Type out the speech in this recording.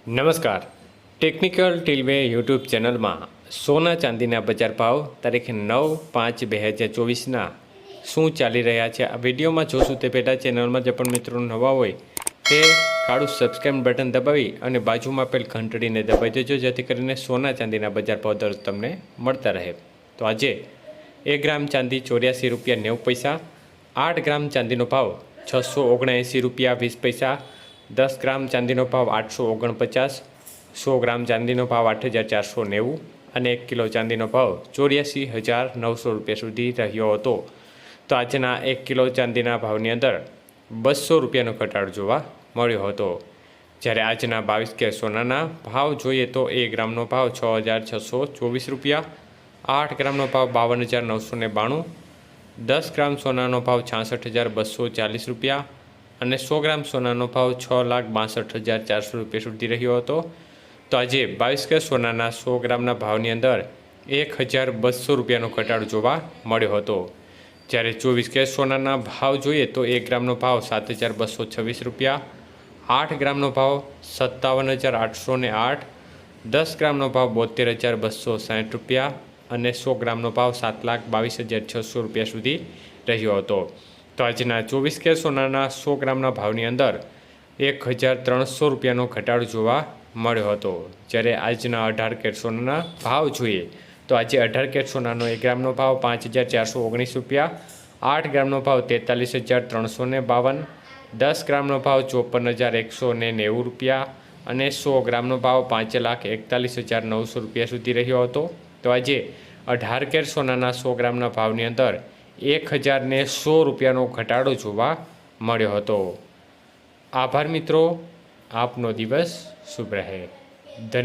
નમસ્કાર, technical ટીલવે YouTube ચેનલમાં સોના ચાંદીના બજાર ભાવ તારીખ 9/5/2024ના શું ચાલી રહ્યા છે આ વિડીયોમાં જોશું તે પહેલાં ચેનલમાં જે પણ મિત્રો નવા હોય તે કાળું સબસ્ક્રાઇબ બટન દબાવી અને બાજુમાં આપેલ ઘંટડીને દબાવી દેજો, જેથી કરીને સોના ચાંદીના બજાર ભાવ દરરોજ તમને મળતા રહે। તો આજે 1 ગ્રામ ચાંદી 84 રૂપિયા 90 પૈસા, 8 ગ્રામ ચાંદીનો ભાવ 679 રૂપિયા 20 પૈસા, 10 ગ્રામ ચાંદીનો ભાવ 849, 100 ગ્રામ ચાંદીનો ભાવ 8490 અને 1 કિલો ચાંદીનો ભાવ 84,900 રૂપિયા સુધી રહ્યો હતો। તો આજના 1 કિલો ચાંદીના ભાવની અંદર 200 રૂપિયાનો ઘટાડો જોવા મળ્યો હતો। જ્યારે આજના 22 કેરેટ સોનાના ભાવ જોઈએ તો 1 ગ્રામનો ભાવ 6,624 રૂપિયા, 8 ગ્રામનો ભાવ 52,992, 10 ગ્રામ સોનાનો ભાવ 66,240 રૂપિયા અને 100 ગ્રામ સોનાનો ભાવ 6,62,400 રૂપિયા સુધી રહ્યો હતો। તો આજે 22 કેરેટ સોનાના 100 ગ્રામના ભાવની અંદર 1,200 રૂપિયાનો ઘટાડો જોવા મળ્યો હતો। જ્યારે 24 કેરેટ સોનાના ભાવ જોઈએ તો 1 ગ્રામનો ભાવ 7,226 રૂપિયા, 8 ગ્રામનો ભાવ 57,808, 10 ગ્રામનો ભાવ 72,260 રૂપિયા અને 100 ગ્રામનો ભાવ 7,22,600 રૂપિયા સુધી રહ્યો હતો। તો આજના 24 કેરેટ સોનાના 100 ગ્રામના ભાવની અંદર 1,300 રૂપિયાનો ઘટાડો જોવા મળ્યો હતો। જ્યારે આજના 18 કેરેટ સોનાના ભાવ જોઈએ તો આજે 18 કેરેટ સોનાનો 1 ગ્રામનો ભાવ 5,419 રૂપિયા, 8 ગ્રામનો ભાવ 43,352, 10 ગ્રામનો ભાવ 54,190 રૂપિયા અને 100 ગ્રામનો ભાવ 5,41,900 રૂપિયા સુધી રહ્યો હતો। તો આજે 18 કેરેટ સોનાના 100 ગ્રામના ભાવની અંદર 1,100 રૂપિયાનો ઘટાડો જોવા મળ્યો હતો। આભાર મિત્રો, આપનો દિવસ શુભ રહે। ધન્યવાદ।